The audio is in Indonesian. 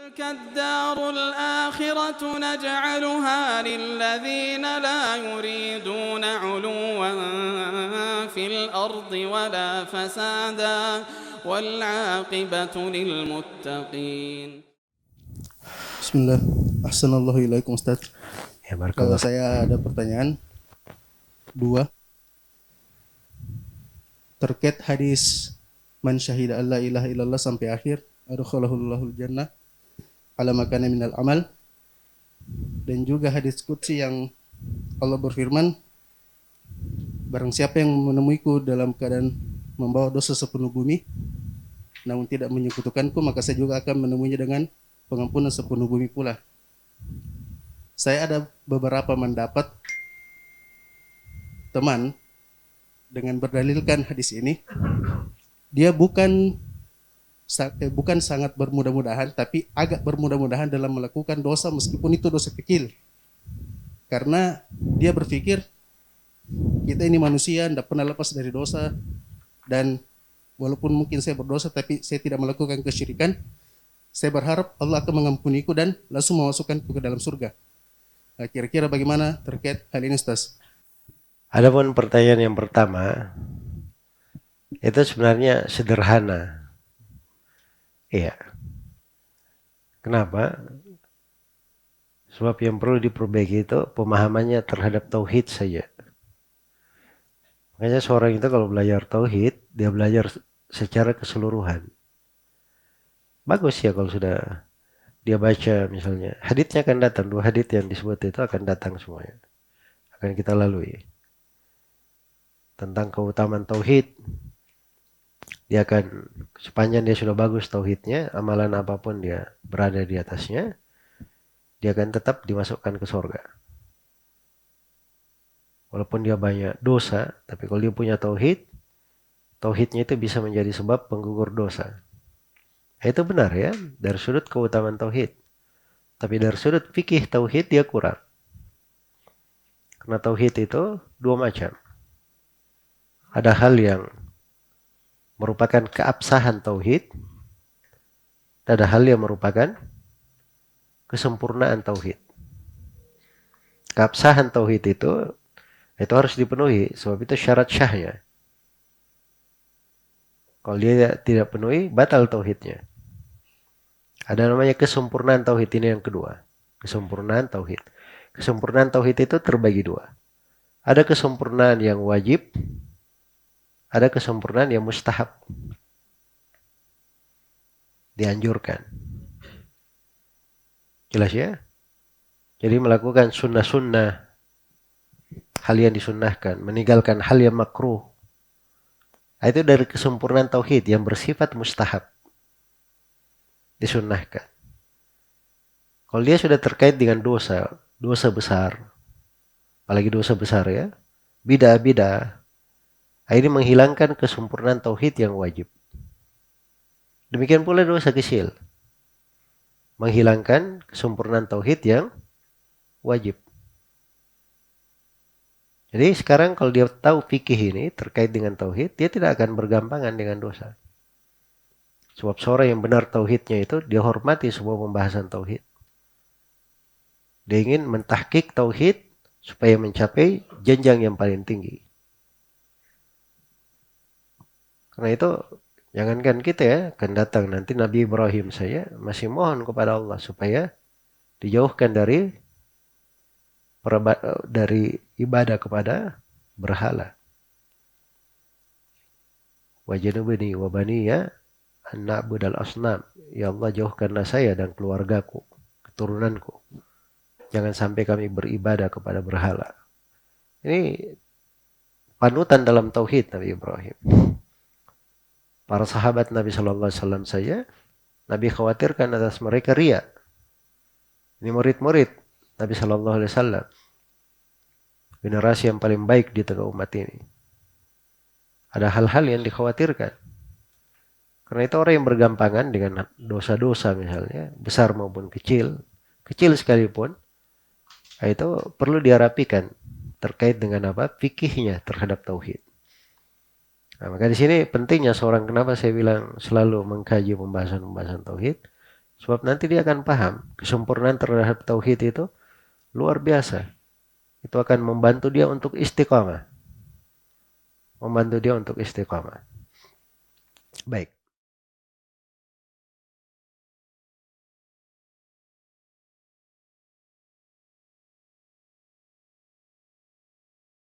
تلك الدار الآخرة نجعلها للذين لا يريدون علوا في الأرض ولا فسادا والعاقبة للمتقين. Bismillah. Ahsanallahu ilaikum Ustaz. Ya, barakallah. Saya ada pertanyaan dua terkait hadis man syahida alla ilaha illallah sampai akhir adkhalahul jannah ala makana minal amal, dan juga hadis qudsi yang Allah berfirman, barang siapa yang menemuiku dalam keadaan membawa dosa sepenuh bumi namun tidak menyekutukanku, maka saya juga akan menemuinya dengan pengampunan sepenuh bumi pula. Saya ada beberapa mendapat teman dengan berdalilkan hadis ini, dia bukan sangat bermudah-mudahan, tapi agak bermudah-mudahan dalam melakukan dosa meskipun itu dosa kecil. Karena dia berpikir kita ini manusia, tidak pernah lepas dari dosa, dan walaupun mungkin saya berdosa tapi saya tidak melakukan kesyirikan, saya berharap Allah akan mengampuniku dan langsung memasukkanku ke dalam surga. Nah, kira-kira bagaimana terkait hal ini, Ustaz? Adapun pertanyaan yang pertama, itu sebenarnya sederhana. Iya. Kenapa? Sebab yang perlu diperbaiki itu pemahamannya terhadap tauhid saja. Makanya seorang itu kalau belajar tauhid, dia belajar secara keseluruhan. Bagus ya kalau sudah dia baca misalnya. Haditsnya akan datang, 2 hadits yang disebut itu akan datang semuanya. Akan kita lalui. Tentang keutamaan tauhid. Dia akan, sepanjang dia sudah bagus tauhidnya, amalan apapun dia berada di atasnya, dia akan tetap dimasukkan ke surga. Walaupun dia banyak dosa, tapi kalau dia punya tauhid, tauhidnya itu bisa menjadi sebab penggugur dosa. Itu benar ya, dari sudut keutamaan tauhid. Tapi dari sudut fikih tauhid dia kurang. Karena tauhid itu 2 macam. Ada hal yang merupakan keabsahan tauhid, ada hal yang merupakan kesempurnaan tauhid. Keabsahan tauhid itu harus dipenuhi, sebab itu syarat syahnya. Kalau dia tidak penuhi, batal tauhidnya. Ada namanya kesempurnaan tauhid, ini yang kedua. Kesempurnaan tauhid. Kesempurnaan tauhid itu terbagi 2. Ada kesempurnaan yang wajib, ada kesempurnaan yang mustahab. Dianjurkan. Jelas ya? Jadi melakukan sunnah-sunnah, hal yang disunnahkan, meninggalkan hal yang makruh. Itu dari kesempurnaan tauhid yang bersifat mustahab. Disunnahkan. Kalau dia sudah terkait dengan dosa besar, apalagi dosa besar ya, bidah, ini menghilangkan kesempurnaan tauhid yang wajib. Demikian pula dosa kecil, menghilangkan kesempurnaan tauhid yang wajib. Jadi sekarang kalau dia tahu fikih ini terkait dengan tauhid, dia tidak akan bergampangan dengan dosa. Sebab seorang yang benar tauhidnya itu, dia hormati semua pembahasan tauhid. Dia ingin mentahqiq tauhid supaya mencapai jenjang yang paling tinggi. Karena itu, jangankan kita ya, akan datang nanti Nabi Ibrahim saya masih mohon kepada Allah supaya dijauhkan dari ibadah kepada berhala. Wajnubni wa baniya an na'budal asnam. Ya Allah, jauhkanlah saya dan keluargaku, keturunanku. Jangan sampai kami beribadah kepada berhala. Ini panutan dalam tauhid Nabi Ibrahim. Para sahabat Nabi sallallahu alaihi wasallam saja, Nabi khawatirkan atas mereka riya. Ini murid-murid Nabi sallallahu alaihi wasallam. Generasi yang paling baik di tengah umat ini. Ada hal-hal yang dikhawatirkan. Karena itu orang yang bergampangan dengan dosa-dosa misalnya, besar maupun kecil sekalipun, itu perlu dirapikan terkait dengan apa? Fikihnya terhadap tauhid. Nah, maka di sini pentingnya seorang, kenapa saya bilang selalu mengkaji pembahasan tauhid, Sebab nanti dia akan paham kesempurnaan terhadap tauhid itu luar biasa. Itu akan membantu dia untuk istiqamah. Membantu dia untuk istiqamah. Baik.